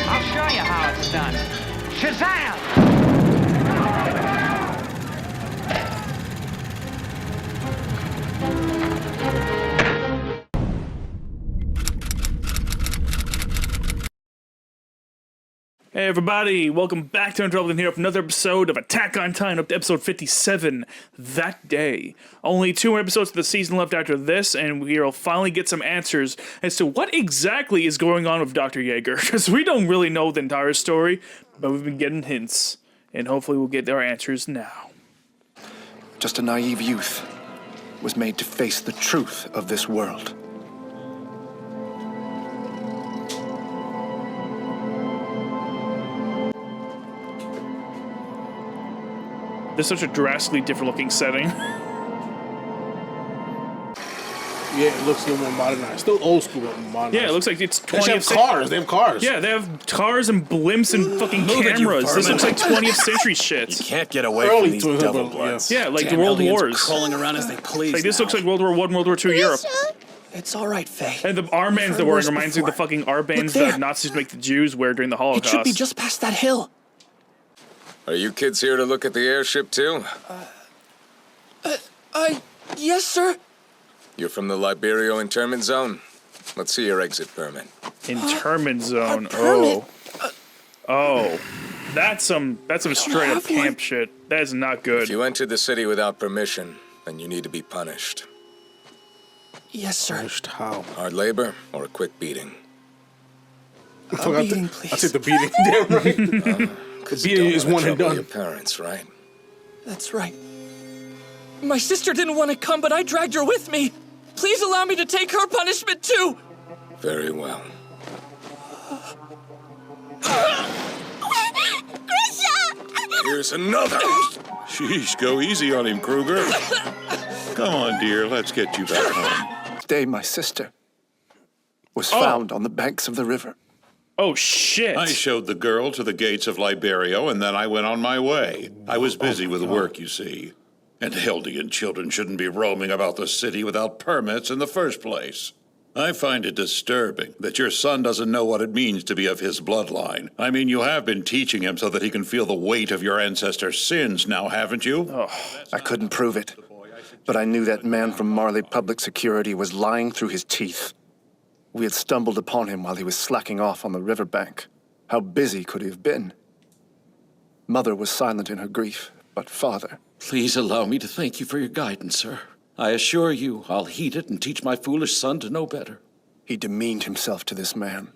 I'll show you how it's done. Shazam! Hey everybody, welcome back to Unveiled here with another episode of Attack on Titan, up to episode 57, That Day. Only 2 more episodes of the season left after this, and we'll finally get some answers as to what exactly is going on with Dr. Yeager, because we don't really know the entire story, but we've been getting hints, and hopefully we'll get our answers now. Just a naive youth was made to face the truth of this world. This is such a drastically different looking setting. Yeah, it looks a little more modernized. Still old school, but modernized. Yeah, it looks like it's 20th They have cars. They have cars. Yeah, they have cars and blimps and fucking cameras. This looks like 20th century shit. You can't get away Early from these 20th, devil but, bloods. Yeah, like the Damn World Eldians are Wars. crawling around as they please. Like this now. looks like World War I, World War II Europe. It's all right, Faye. And the armbands they're wearing reminds me of the fucking armbands there. that Nazis make the Jews wear during the It Holocaust. should be just past that hill. Are you kids here to look at the airship, too? Yes, sir. You're from the Liberio internment zone? Let's see your exit permit. Internment zone. permit? Oh. That's some straight up have one. camp shit. That is not good. If you entered the city without permission, then you need to be punished. Yes, sir. How? Hard labor or a quick beating. Beating, please. I said the beating. Damn right. The beating is one and done. Your parents, right? That's right. My sister didn't want to come, but I dragged her with me. Please allow me to take her punishment, too. Very well. Here's another. Sheesh, go easy on him, Kruger. Come on, dear, let's get you back home. Today, my sister was found on the banks of the river. Oh shit. I showed the girl to the gates of Liberio, and then I went on my way. I was busy with work, you see. And Eldian children shouldn't be roaming about the city without permits in the first place. I find it disturbing that your son doesn't know what it means to be of his bloodline. I mean, you have been teaching him so that he can feel the weight of your ancestors' sins now, haven't you? I couldn't prove it, but I knew that man from Marley Public Security was lying through his teeth. We had stumbled upon him while he was slacking off on the riverbank. How busy could he have been? Mother was silent in her grief, but father... Please allow me to thank you for your guidance, sir. I assure you I'll heed it and teach my foolish son to know better. He demeaned himself to this man.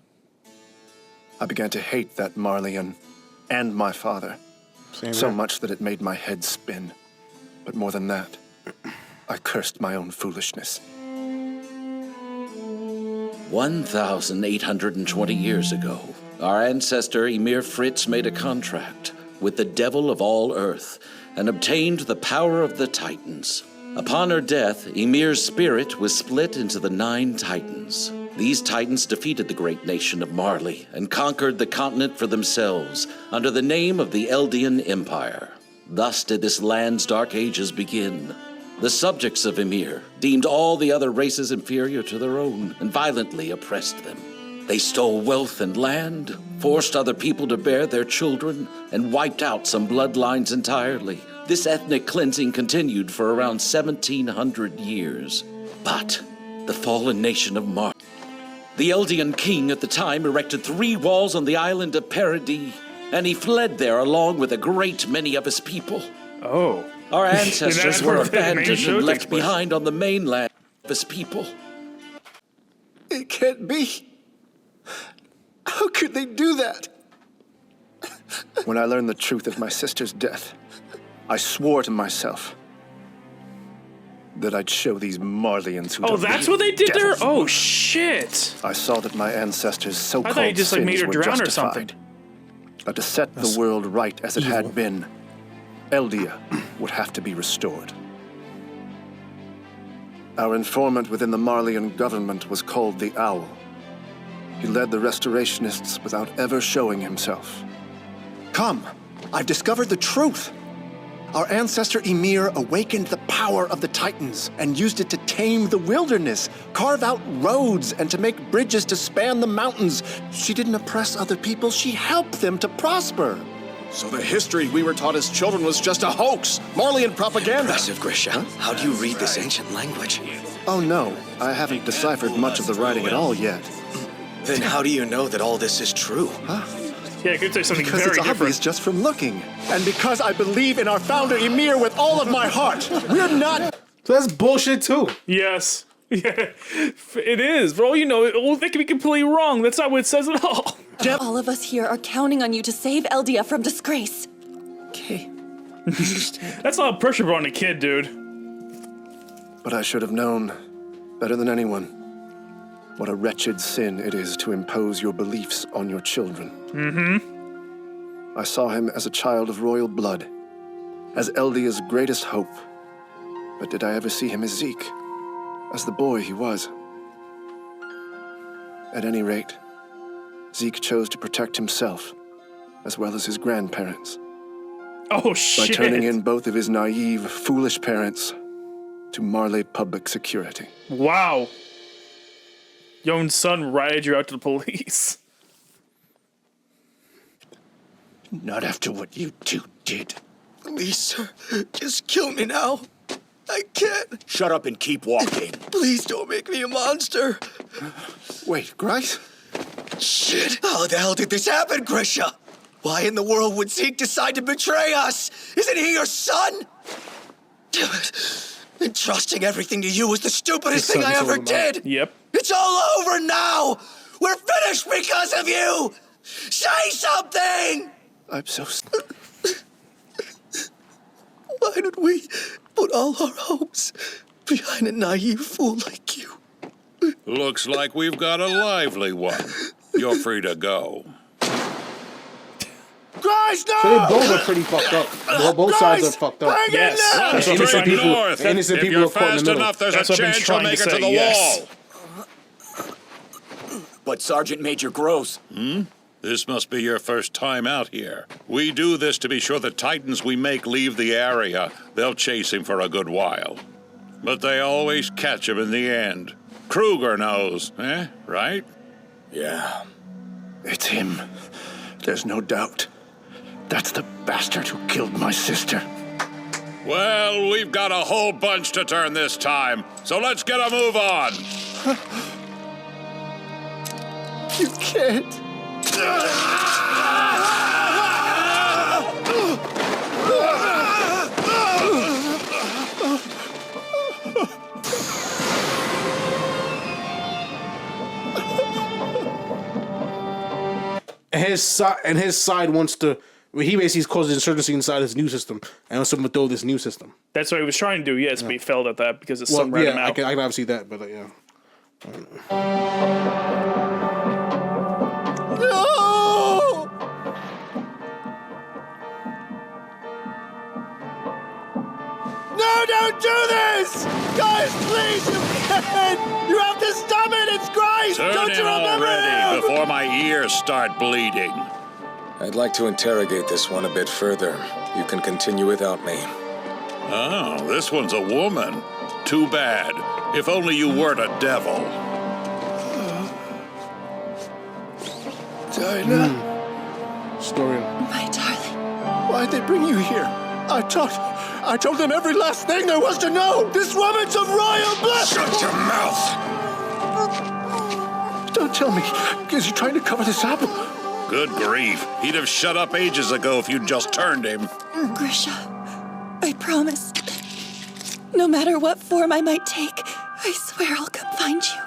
I began to hate that Marleyan and my father, so much that it made my head spin. But more than that, I cursed my own foolishness. 1,820 years ago, our ancestor Ymir Fritz made a contract with the devil of all earth and obtained the power of the Titans. Upon her death, Ymir's spirit was split into the 9 Titans. These Titans defeated the great nation of Marley and conquered the continent for themselves under the name of the Eldian Empire. Thus did this land's dark ages begin. The subjects of Ymir deemed all the other races inferior to their own and violently oppressed them. They stole wealth and land, forced other people to bear their children, and wiped out some bloodlines entirely. This ethnic cleansing continued for around 1,700 years. But the fallen nation of Mar... The Eldian king at the time erected 3 walls on the island of Paradis, and he fled there along with a great many of his people. Oh. Our ancestors That's were where the main abandoned show and takes left place. behind on the mainland of his people. It can't be. How could they do that? When I learned the truth of my sister's death, I swore to myself that I'd show these Marleyans who Oh, don't that's believe what they did there? devils. Oh shit. I saw that my ancestors' so-called I thought you just like made her sins were drown or justified. something. But to set the world right as it had been, Eldia would have to be restored. Our informant within the Marleyan government was called the Owl. He led the restorationists without ever showing himself. Come, I've discovered the truth. Our ancestor Ymir awakened the power of the Titans and used it to tame the wilderness, carve out roads, and to make bridges to span the mountains. She didn't oppress other people, she helped them to prosper. So the history we were taught as children was just a hoax, Marleyan propaganda. Impressive, Grisha. How do you read this ancient language? Oh no, I haven't deciphered much of the writing at all yet. Then how do you know that all this is true? Huh? Yeah, I could say something Because very it's different. obvious just from looking. And because I believe in our founder Ymir with all of my heart. We're not... So that's bullshit too. Yes. Yeah, it is. For all you know, they could be completely wrong. That's not what it says at all. All of us here are counting on you to save Eldia from disgrace. Okay. That's a lot of pressure on a kid, dude. But I should have known, better than anyone, what a wretched sin it is to impose your beliefs on your children. Mm-hmm. I saw him as a child of royal blood, as Eldia's greatest hope. But did I ever see him as Zeke, as the boy he was? At any rate, Zeke chose to protect himself, as well as his grandparents. Oh, shit. By turning in both of his naive, foolish parents to Marley public security. Wow. Your own son ratted you out to the police. Not after what you two did. Please, sir, just kill me now. I can't. Shut up and keep walking. Please don't make me a monster. Wait, Grice? Shit. How the hell did this happen, Grisha? Why in the world would Zeke decide to betray us? Isn't he your son? Damn it. Entrusting everything to you was the stupidest thing I ever did. Yep. It's all over now. We're finished because of you. Say something. I'm so... Why did we put all our hopes behind a naive fool like you? Looks like we've got a lively one. You're free to go. Grice, no! So they both are pretty fucked up. Well, both sides are fucked up. Yes. That's what I've been Straight trying to do. north. innocent If people you're are caught in the fast middle. enough, there's That's a what I've been chance you'll trying make to it to say, the yes. wall. But Sergeant Major Gross... This must be your first time out here. We do this to be sure the Titans we make leave the area. They'll chase him for a good while. But they always catch him in the end. Kruger knows, right? Yeah. It's him. There's no doubt. That's the bastard who killed my sister. Well, we've got a whole bunch to turn this time, so let's get a move on. You can't. And his side wants to. He basically causes insurgency inside his new system and wants to throw this new system. That's what he was trying to do, yes, but he failed at that because his Well, son ran him yeah, out. I can obviously see that, but yeah. No! No, don't do this! Guys, please, you can't! You have to stop it! It's Grice! Turn Don't you him remember already him? before my ears start bleeding. I'd like to interrogate this one a bit further. You can continue without me. Oh, this one's a woman. Too bad. If only you weren't a devil. Dinah, Story. My darling. why'd they bring you here? I told them every last thing there was to know! This woman's of royal blood! Shut your mouth! Don't tell me. Is he trying to cover this up? Good grief. He'd have shut up ages ago if you'd just turned him. Grisha, I promise. No matter what form I might take, I swear I'll come find you.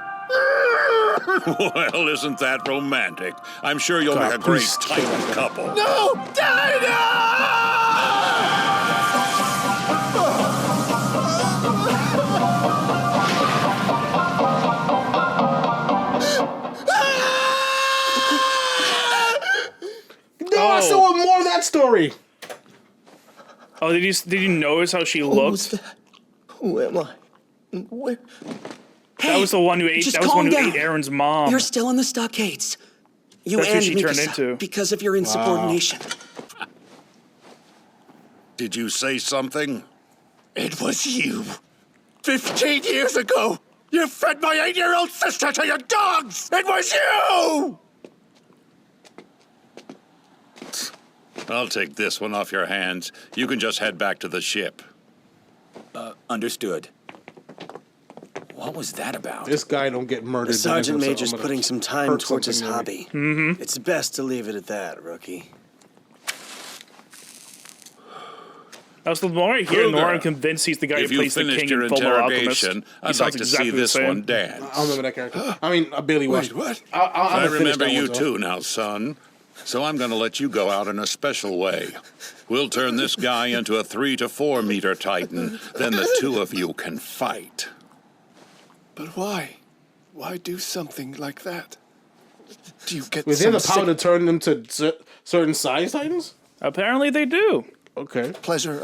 Well, isn't that romantic? I'm sure you'll make a great please Titan couple. No! Dinah! No, I still want more of that story. Oh, did you notice how she looked? Who am I? Where? That was the one who ate. Just That was the one who calm ate down. Eren's mom. You're still in the stockades. You That's who and she turned Mikasa, into. because of your insubordination. Did you say something? It was you. 15 years ago, you fed my 8-year-old sister to your dogs! It was you! I'll take this one off your hands. You can just head back to the ship. Understood. What was that about? This guy don't get murdered. The Sergeant Major's I'm gonna putting some time hurt towards his something hobby. Mm-hmm. It's best to leave it at that, rookie. Also, the more I hear, the more I'm convinced he's the guy If who you plays the finished king your in Fullmetal Alchemist. interrogation, He I'd sounds like to exactly see the this same. one dance. I don't remember that character. I mean, I barely watched. What? I I'm remember you too now, son. So I'm going to let you go out in a special way. We'll turn this guy into a 3 to 4 meter Titan. Then the two of you can fight. But why? Why do something like that? Do you get Was there the some power to turn them to certain size Titans? Apparently they do. Okay. pleasure?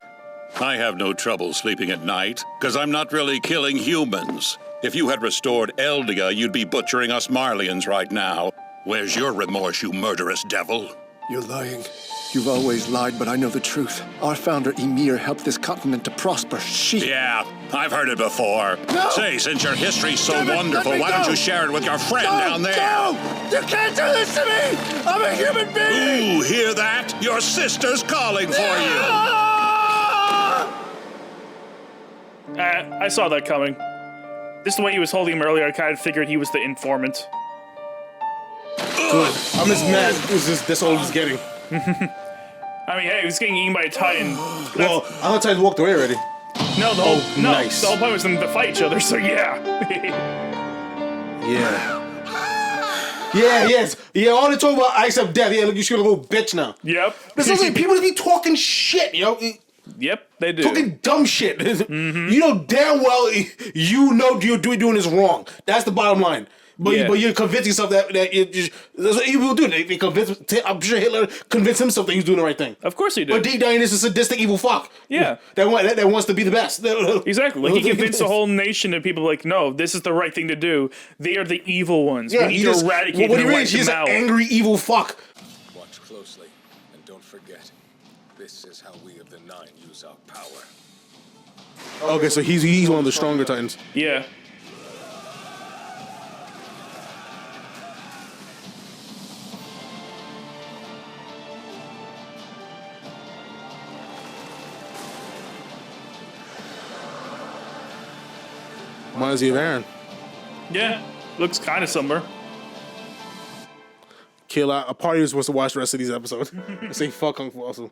I have no trouble sleeping at night, because I'm not really killing humans. If you had restored Eldia, you'd be butchering us Marlians right now. Where's your remorse, you murderous devil? You're lying. You've always lied, but I know the truth. Our founder, Ymir, helped this continent to prosper. She... Yeah, I've heard it before. No! Say, since your history's so Damn it, wonderful, let me why don't go! you share it with your friend No, down there? No! You can't do this to me! I'm a human being! Ooh, hear that? Your sister's calling for you! I saw that coming. Just the way he was holding him earlier, I kind of figured he was the informant. Good. I'm just mad. That's all he's getting. I mean, hey, he was getting eaten by a Titan. Well, I thought Titans walked away already. No, the whole nice. the whole point was them to fight each other. So yeah. Yeah. All they talk about ice up death. Yeah, look, you shoot a little bitch now. Yep. There's also people that be talking shit, yo. Yep, they do. Talking dumb shit. You know damn well you know you're doing this wrong. That's the bottom line. But, Yeah. but you're convincing yourself that that's what evil do. They convince. I'm sure Hitler convinced himself that he's doing the right thing. Of course he did. But deep down, this is a sadistic evil fuck. Yeah. That wants to be the best. Exactly. Like he convinced the whole nation of people like, no, this is the right thing to do. They are the evil ones. Yeah, we need to eradicate what them he and is, wipe he's them an out. angry evil fuck. Watch closely, and don't forget, this is how we of the Nine use our power. Okay, so he's one of the stronger Titans. Yeah. Reminds you of Eren. Yeah. Looks kind of similar. Kill out. A party was supposed to watch the rest of these episodes. I say fuck Kung Fu also.